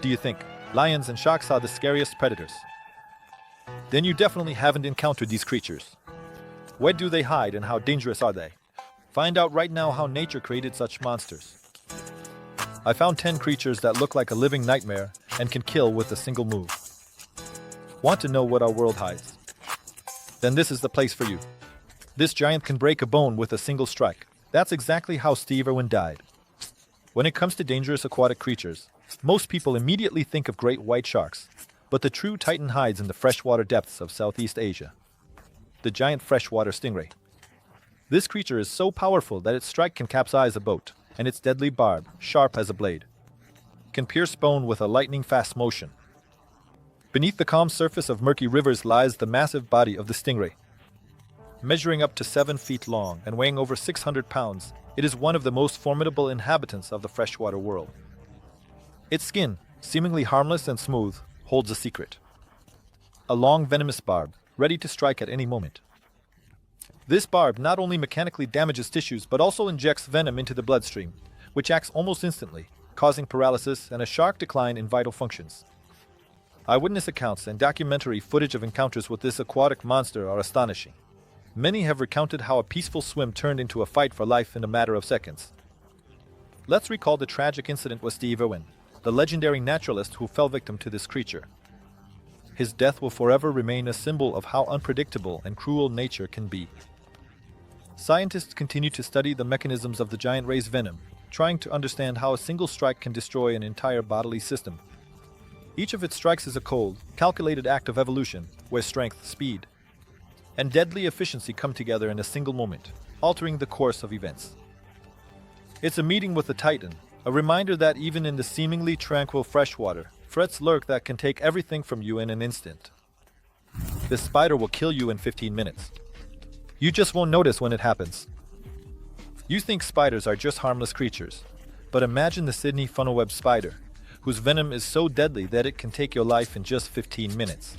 Do you think lions and sharks are the scariest predators? Then you definitely haven't encountered these creatures. Where do they hide and how dangerous are they? Find out right now how nature created such monsters. I found 10 creatures that look like a living nightmare and can kill with a single move. Want to know what our world hides? Then this is the place for you. This giant can break a bone with a single strike. That's exactly how Steve Irwin died. When it comes to dangerous aquatic creatures, most people immediately think of great white sharks, but the true titan hides in the freshwater depths of Southeast Asia. The giant freshwater stingray. This creature is so powerful that its strike can capsize a boat, and its deadly barb, sharp as a blade, can pierce bone with a lightning-fast motion. Beneath the calm surface of murky rivers lies the massive body of the stingray. Measuring up to 7 feet long and weighing over 600 pounds, it is one of the most formidable inhabitants of the freshwater world. Its skin, seemingly harmless and smooth, holds a secret. A long venomous barb, ready to strike at any moment. This barb not only mechanically damages tissues but also injects venom into the bloodstream, which acts almost instantly, causing paralysis and a sharp decline in vital functions. Eyewitness accounts and documentary footage of encounters with this aquatic monster are astonishing. Many have recounted how a peaceful swim turned into a fight for life in a matter of seconds. Let's recall the tragic incident with Steve Irwin, the legendary naturalist who fell victim to this creature. His death will forever remain a symbol of how unpredictable and cruel nature can be. Scientists continue to study the mechanisms of the giant ray's venom, trying to understand how a single strike can destroy an entire bodily system. Each of its strikes is a cold, calculated act of evolution, where strength, speed, and deadly efficiency come together in a single moment, altering the course of events. It's a meeting with the Titan, a reminder that even in the seemingly tranquil freshwater, threats lurk that can take everything from you in an instant. This spider will kill you in 15 minutes. You just won't notice when it happens. You think spiders are just harmless creatures, but imagine the Sydney funnel-web spider, whose venom is so deadly that it can take your life in just 15 minutes.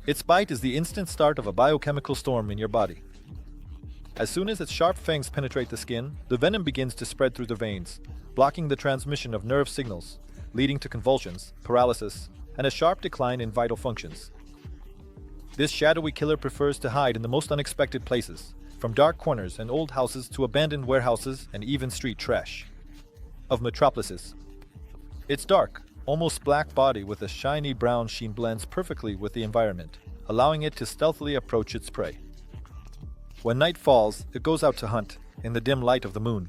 Its bite is the instant start of a biochemical storm in your body. As soon as its sharp fangs penetrate the skin, the venom begins to spread through the veins, blocking the transmission of nerve signals, leading to convulsions, paralysis, and a sharp decline in vital functions. This shadowy killer prefers to hide in the most unexpected places, from dark corners and old houses to abandoned warehouses and even street trash of metropolises. Its dark, almost black body with a shiny brown sheen blends perfectly with the environment, allowing it to stealthily approach its prey. When night falls, it goes out to hunt, in the dim light of the moon.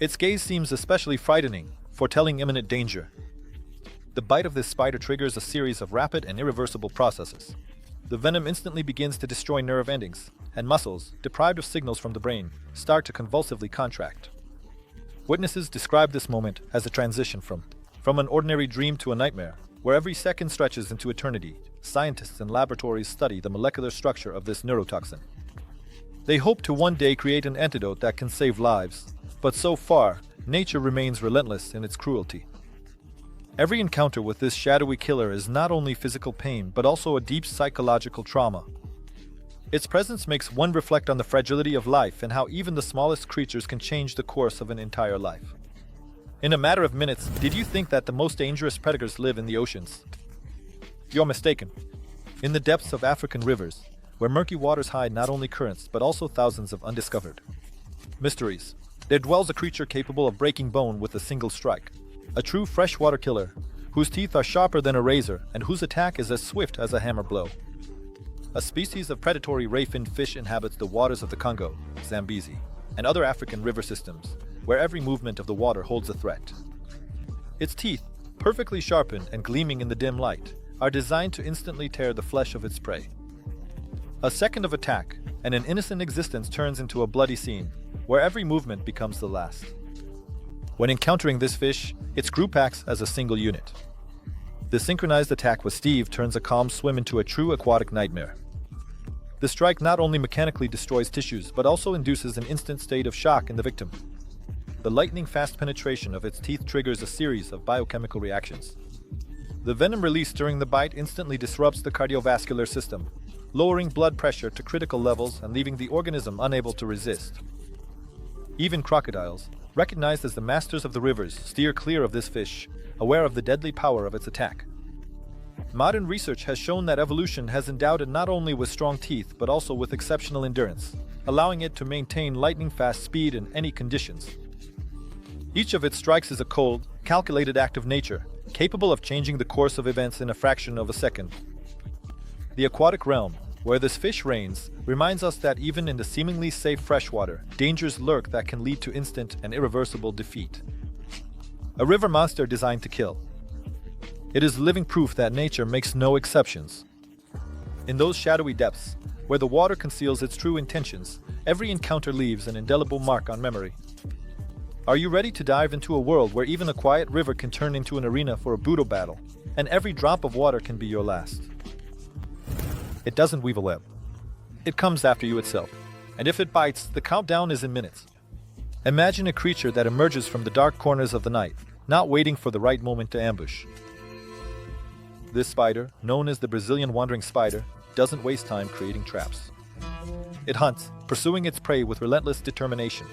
Its gaze seems especially frightening, foretelling imminent danger. The bite of this spider triggers a series of rapid and irreversible processes. The venom instantly begins to destroy nerve endings, and muscles, deprived of signals from the brain, start to convulsively contract. Witnesses describe this moment as a transition from an ordinary dream to a nightmare, where every second stretches into eternity. Scientists in laboratories study the molecular structure of this neurotoxin. They hope to one day create an antidote that can save lives, but so far, nature remains relentless in its cruelty. Every encounter with this shadowy killer is not only physical pain, but also a deep psychological trauma. Its presence makes one reflect on the fragility of life and how even the smallest creatures can change the course of an entire life. In a matter of minutes, did you think that the most dangerous predators live in the oceans? You're mistaken. In the depths of African rivers, where murky waters hide not only currents but also thousands of undiscovered mysteries, there dwells a creature capable of breaking bone with a single strike. A true freshwater killer, whose teeth are sharper than a razor and whose attack is as swift as a hammer blow. A species of predatory ray-finned fish inhabits the waters of the Congo, Zambezi, and other African river systems, where every movement of the water holds a threat. Its teeth, perfectly sharpened and gleaming in the dim light, are designed to instantly tear the flesh of its prey. A second of attack, and an innocent existence turns into a bloody scene, where every movement becomes the last. When encountering this fish, its group acts as a single unit. The synchronized attack with Steve turns a calm swim into a true aquatic nightmare. The strike not only mechanically destroys tissues, but also induces an instant state of shock in the victim. The lightning-fast penetration of its teeth triggers a series of biochemical reactions. The venom released during the bite instantly disrupts the cardiovascular system, lowering blood pressure to critical levels and leaving the organism unable to resist. Even crocodiles, recognized as the masters of the rivers, steer clear of this fish, aware of the deadly power of its attack. Modern research has shown that evolution has endowed it not only with strong teeth but also with exceptional endurance, allowing it to maintain lightning-fast speed in any conditions. Each of its strikes is a cold, calculated act of nature, capable of changing the course of events in a fraction of a second. The aquatic realm, where this fish reigns, reminds us that even in the seemingly safe freshwater, dangers lurk that can lead to instant and irreversible defeat. A river monster designed to kill. It is living proof that nature makes no exceptions. In those shadowy depths, where the water conceals its true intentions, every encounter leaves an indelible mark on memory. Are you ready to dive into a world where even a quiet river can turn into an arena for a brutal battle, and every drop of water can be your last? It doesn't weave a web. It comes after you itself, and if it bites, the countdown is in minutes. Imagine a creature that emerges from the dark corners of the night, not waiting for the right moment to ambush. This spider, known as the Brazilian wandering spider, doesn't waste time creating traps. It hunts, pursuing its prey with relentless determination.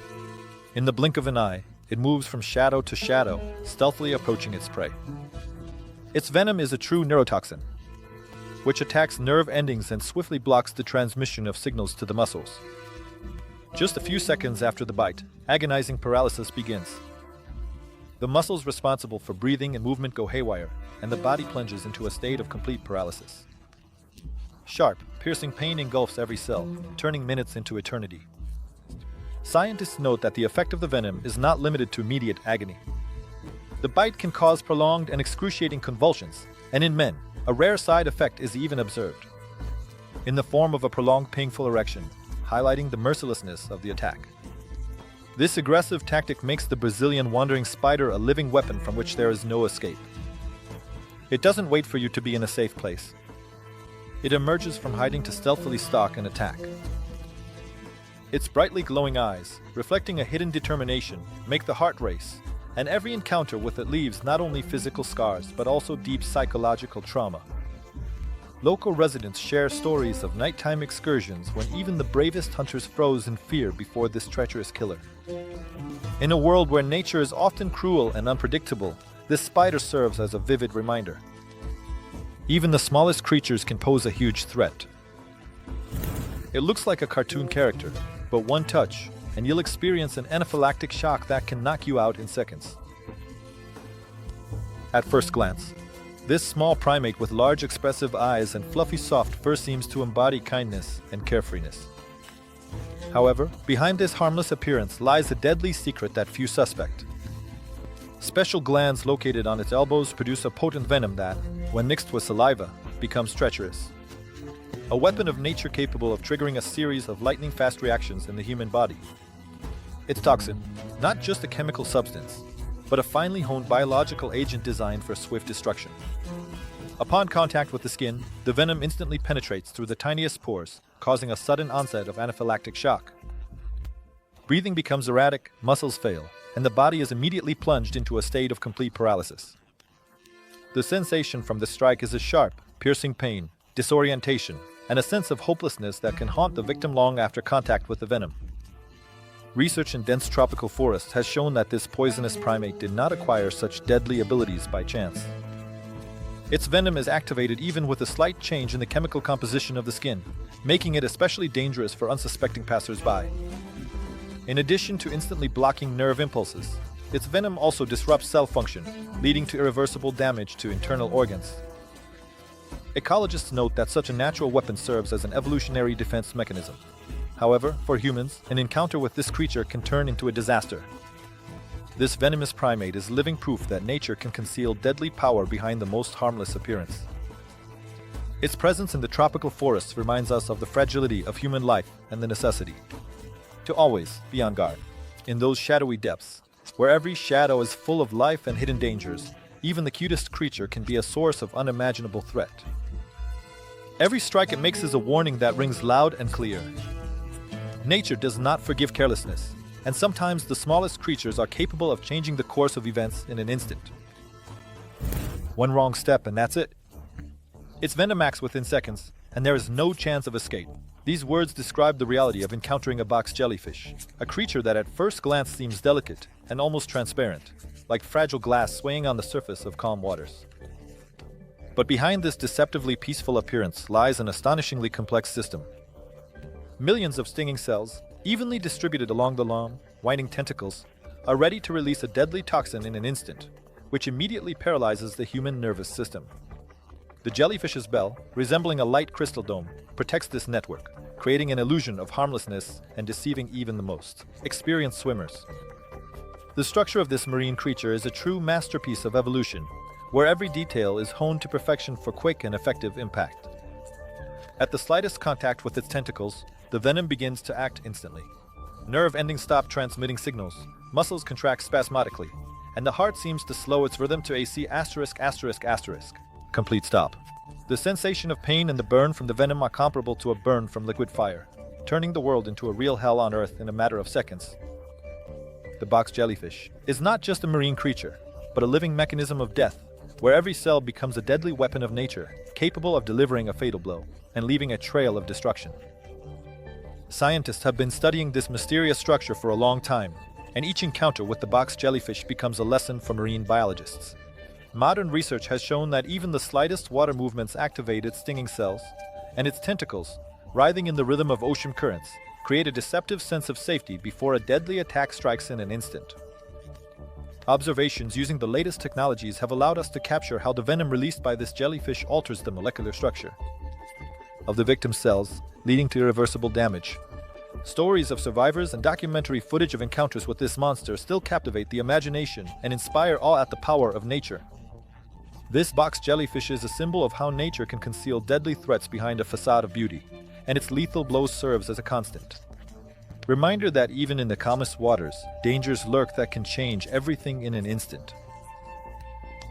In the blink of an eye, it moves from shadow to shadow, stealthily approaching its prey. Its venom is a true neurotoxin, which attacks nerve endings and swiftly blocks the transmission of signals to the muscles. Just a few seconds after the bite, agonizing paralysis begins. The muscles responsible for breathing and movement go haywire, and the body plunges into a state of complete paralysis. Sharp, piercing pain engulfs every cell, turning minutes into eternity. Scientists note that the effect of the venom is not limited to immediate agony. The bite can cause prolonged and excruciating convulsions, and in men, a rare side effect is even observed, in the form of a prolonged painful erection, highlighting the mercilessness of the attack. This aggressive tactic makes the Brazilian wandering spider a living weapon from which there is no escape. It doesn't wait for you to be in a safe place. It emerges from hiding to stealthily stalk and attack. Its brightly glowing eyes, reflecting a hidden determination, make the heart race, and every encounter with it leaves not only physical scars but also deep psychological trauma. Local residents share stories of nighttime excursions when even the bravest hunters froze in fear before this treacherous killer. In a world where nature is often cruel and unpredictable, this spider serves as a vivid reminder. Even the smallest creatures can pose a huge threat. It looks like a cartoon character, but one touch, and you'll experience an anaphylactic shock that can knock you out in seconds. At first glance, this small primate with large expressive eyes and fluffy soft fur seems to embody kindness and carefreeness. However, behind this harmless appearance lies a deadly secret that few suspect. Special glands located on its elbows produce a potent venom that, when mixed with saliva, becomes treacherous. A weapon of nature capable of triggering a series of lightning-fast reactions in the human body. Its toxin, not just a chemical substance, but a finely honed biological agent designed for swift destruction. Upon contact with the skin, the venom instantly penetrates through the tiniest pores, causing a sudden onset of anaphylactic shock. Breathing becomes erratic, muscles fail, and the body is immediately plunged into a state of complete paralysis. The sensation from the strike is a sharp, piercing pain, disorientation, and a sense of hopelessness that can haunt the victim long after contact with the venom. Research in dense tropical forests has shown that this poisonous primate did not acquire such deadly abilities by chance. Its venom is activated even with a slight change in the chemical composition of the skin, making it especially dangerous for unsuspecting passers-by. In addition to instantly blocking nerve impulses, its venom also disrupts cell function, leading to irreversible damage to internal organs. Ecologists note that such a natural weapon serves as an evolutionary defense mechanism. However, for humans, an encounter with this creature can turn into a disaster. This venomous primate is living proof that nature can conceal deadly power behind the most harmless appearance. Its presence in the tropical forests reminds us of the fragility of human life and the necessity to always be on guard. In those shadowy depths, where every shadow is full of life and hidden dangers, even the cutest creature can be a source of unimaginable threat. Every strike it makes is a warning that rings loud and clear. Nature does not forgive carelessness, and sometimes the smallest creatures are capable of changing the course of events in an instant. One wrong step and that's it. Its venom acts within seconds, and there is no chance of escape. These words describe the reality of encountering a box jellyfish, a creature that at first glance seems delicate and almost transparent, like fragile glass swaying on the surface of calm waters. But behind this deceptively peaceful appearance lies an astonishingly complex system. Millions of stinging cells, evenly distributed along the long, winding tentacles, are ready to release a deadly toxin in an instant, which immediately paralyzes the human nervous system. The jellyfish's bell, resembling a light crystal dome, protects this network, creating an illusion of harmlessness and deceiving even the most experienced swimmers. The structure of this marine creature is a true masterpiece of evolution, where every detail is honed to perfection for quick and effective impact. At the slightest contact with its tentacles, the venom begins to act instantly. Nerve endings stop transmitting signals, muscles contract spasmodically, and the heart seems to slow its rhythm to AC*****. Complete stop. The sensation of pain and the burn from the venom are comparable to a burn from liquid fire, turning the world into a real hell on Earth in a matter of seconds. The box jellyfish is not just a marine creature, but a living mechanism of death, where every cell becomes a deadly weapon of nature, capable of delivering a fatal blow and leaving a trail of destruction. Scientists have been studying this mysterious structure for a long time, and each encounter with the box jellyfish becomes a lesson for marine biologists. Modern research has shown that even the slightest water movements activate its stinging cells, and its tentacles, writhing in the rhythm of ocean currents, create a deceptive sense of safety before a deadly attack strikes in an instant. Observations using the latest technologies have allowed us to capture how the venom released by this jellyfish alters the molecular structure of the victim's cells, leading to irreversible damage. Stories of survivors and documentary footage of encounters with this monster still captivate the imagination and inspire awe at the power of nature. This box jellyfish is a symbol of how nature can conceal deadly threats behind a facade of beauty, and its lethal blows serves as a constant reminder that even in the calmest waters, dangers lurk that can change everything in an instant.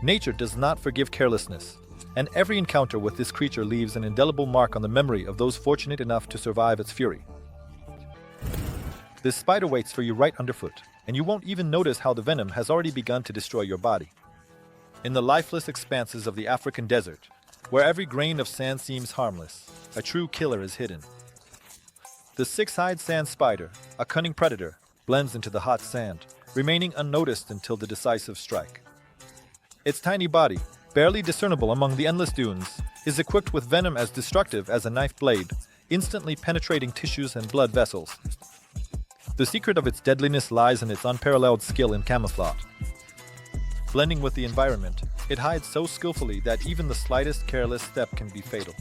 Nature does not forgive carelessness, and every encounter with this creature leaves an indelible mark on the memory of those fortunate enough to survive its fury. This spider waits for you right underfoot, and you won't even notice how the venom has already begun to destroy your body. In the lifeless expanses of the African desert, where every grain of sand seems harmless, a true killer is hidden. The six-eyed sand spider, a cunning predator, blends into the hot sand, remaining unnoticed until the decisive strike. Its tiny body, barely discernible among the endless dunes, is equipped with venom as destructive as a knife blade, instantly penetrating tissues and blood vessels. The secret of its deadliness lies in its unparalleled skill in camouflage. Blending with the environment, it hides so skillfully that even the slightest careless step can be fatal.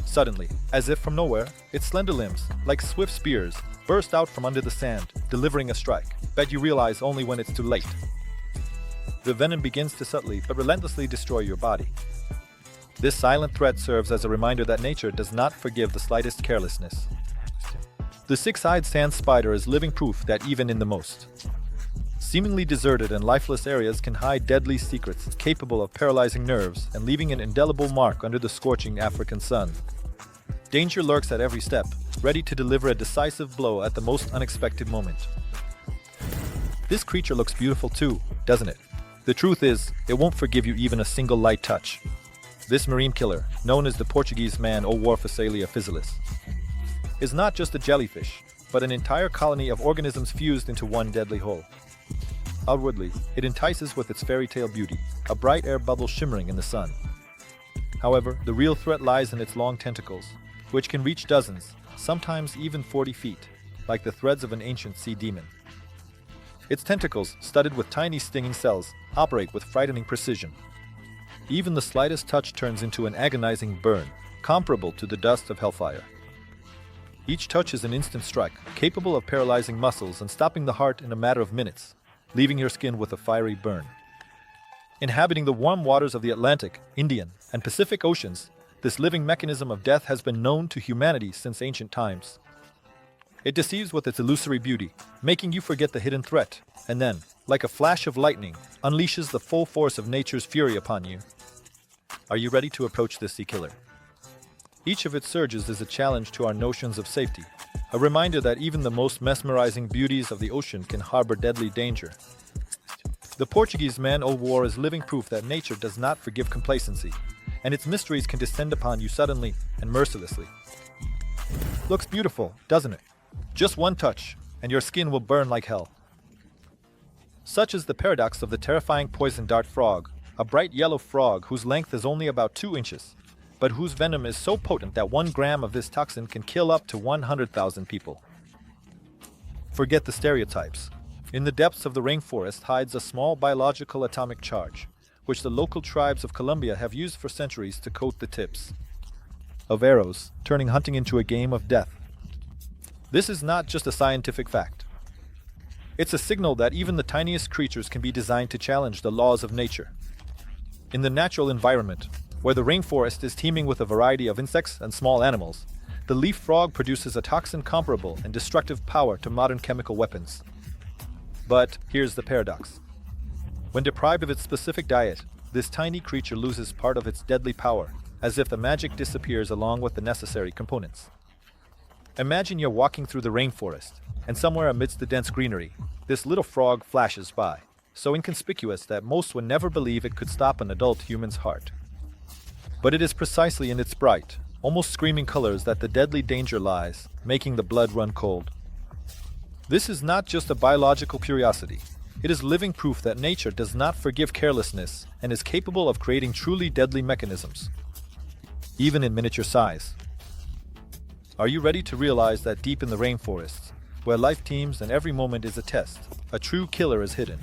Suddenly, as if from nowhere, its slender limbs, like swift spears, burst out from under the sand, delivering a strike that you realize only when it's too late. The venom begins to subtly but relentlessly destroy your body. This silent threat serves as a reminder that nature does not forgive the slightest carelessness. The six-eyed sand spider is living proof that even in the most seemingly deserted and lifeless areas can hide deadly secrets capable of paralyzing nerves and leaving an indelible mark under the scorching African sun. Danger lurks at every step, ready to deliver a decisive blow at the most unexpected moment. This creature looks beautiful too, doesn't it? The truth is, it won't forgive you even a single light touch. This marine killer, known as the Portuguese man-o-war Phacelia physalis, is not just a jellyfish, but an entire colony of organisms fused into one deadly whole. Outwardly, it entices with its fairy tale beauty, a bright air bubble shimmering in the sun. However, the real threat lies in its long tentacles, which can reach dozens, sometimes even 40 feet, like the threads of an ancient sea demon. Its tentacles, studded with tiny stinging cells, operate with frightening precision. Even the slightest touch turns into an agonizing burn, comparable to the dust of hellfire. Each touch is an instant strike, capable of paralyzing muscles and stopping the heart in a matter of minutes, leaving your skin with a fiery burn. Inhabiting the warm waters of the Atlantic, Indian, and Pacific Oceans, this living mechanism of death has been known to humanity since ancient times. It deceives with its illusory beauty, making you forget the hidden threat, and then, like a flash of lightning, unleashes the full force of nature's fury upon you. Are you ready to approach this sea killer? Each of its surges is a challenge to our notions of safety, a reminder that even the most mesmerizing beauties of the ocean can harbor deadly danger. The Portuguese man-o-war is living proof that nature does not forgive complacency, and its mysteries can descend upon you suddenly and mercilessly. Looks beautiful, doesn't it? Just one touch, and your skin will burn like hell. Such is the paradox of the terrifying poison dart frog, a bright yellow frog whose length is only about 2 inches, but whose venom is so potent that 1 gram of this toxin can kill up to 100,000 people. Forget the stereotypes. In the depths of the rainforest hides a small biological atomic charge, which the local tribes of Colombia have used for centuries to coat the tips of arrows, turning hunting into a game of death. This is not just a scientific fact. It's a signal that even the tiniest creatures can be designed to challenge the laws of nature. In the natural environment, where the rainforest is teeming with a variety of insects and small animals, the leaf frog produces a toxin comparable and destructive power to modern chemical weapons. But here's the paradox. When deprived of its specific diet, this tiny creature loses part of its deadly power, as if the magic disappears along with the necessary components. Imagine you're walking through the rainforest, and somewhere amidst the dense greenery, this little frog flashes by, so inconspicuous that most would never believe it could stop an adult human's heart. But it is precisely in its bright, almost screaming colors that the deadly danger lies, making the blood run cold. This is not just a biological curiosity. It is living proof that nature does not forgive carelessness and is capable of creating truly deadly mechanisms, even in miniature size. Are you ready to realize that deep in the rainforests, where life teems and every moment is a test, a true killer is hidden?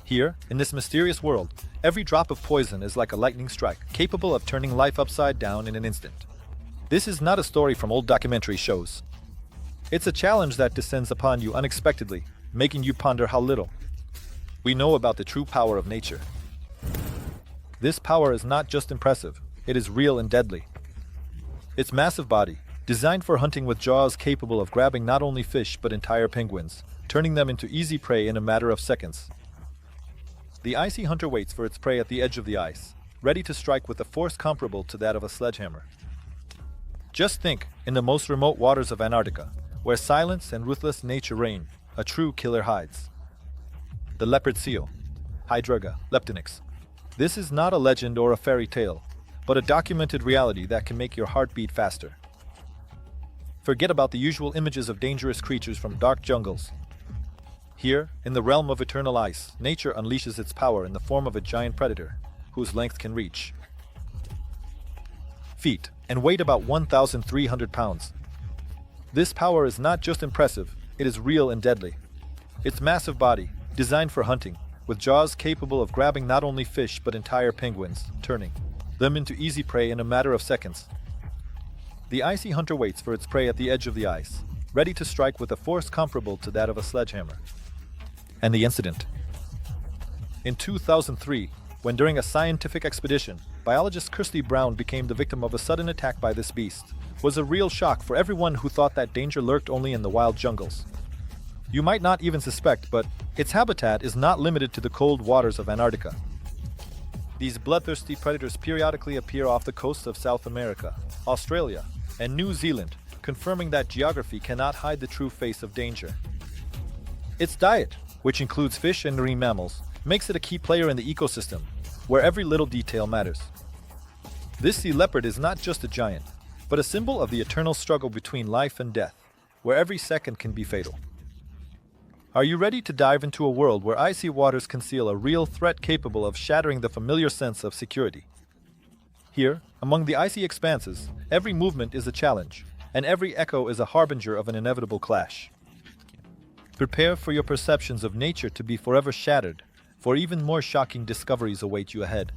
Here, in this mysterious world, every drop of poison is like a lightning strike, capable of turning life upside down in an instant. This is not a story from old documentary shows. It's a challenge that descends upon you unexpectedly, making you ponder how little we know about the true power of nature. This power is not just impressive, it is real and deadly. Its massive body, designed for hunting with jaws capable of grabbing not only fish but entire penguins, turning them into easy prey in a matter of seconds. The icy hunter waits for its prey at the edge of the ice, ready to strike with a force comparable to that of a sledgehammer. Just think, in the most remote waters of Antarctica, where silence and ruthless nature reign, a true killer hides. The leopard seal, Hydrega leptinix. This is not a legend or a fairy tale, but a documented reality that can make your heart beat faster. Forget about the usual images of dangerous creatures from dark jungles. Here, in the realm of eternal ice, nature unleashes its power in the form of a giant predator, whose length can reach feet and weight about 1,300 pounds. This power is not just impressive, it is real and deadly. Its massive body, designed for hunting, with jaws capable of grabbing not only fish but entire penguins, turning them into easy prey in a matter of seconds. The icy hunter waits for its prey at the edge of the ice, ready to strike with a force comparable to that of a sledgehammer. And the incident. In 2003, when during a scientific expedition, biologist Kirsty Brown became the victim of a sudden attack by this beast, was a real shock for everyone who thought that danger lurked only in the wild jungles. You might not even suspect, but its habitat is not limited to the cold waters of Antarctica. These bloodthirsty predators periodically appear off the coasts of South America, Australia, and New Zealand, confirming that geography cannot hide the true face of danger. Its diet, which includes fish and marine mammals, makes it a key player in the ecosystem, where every little detail matters. This sea leopard is not just a giant, but a symbol of the eternal struggle between life and death, where every second can be fatal. Are you ready to dive into a world where icy waters conceal a real threat capable of shattering the familiar sense of security? Here, among the icy expanses, every movement is a challenge, and every echo is a harbinger of an inevitable clash. Prepare for your perceptions of nature to be forever shattered, for even more shocking discoveries await you ahead.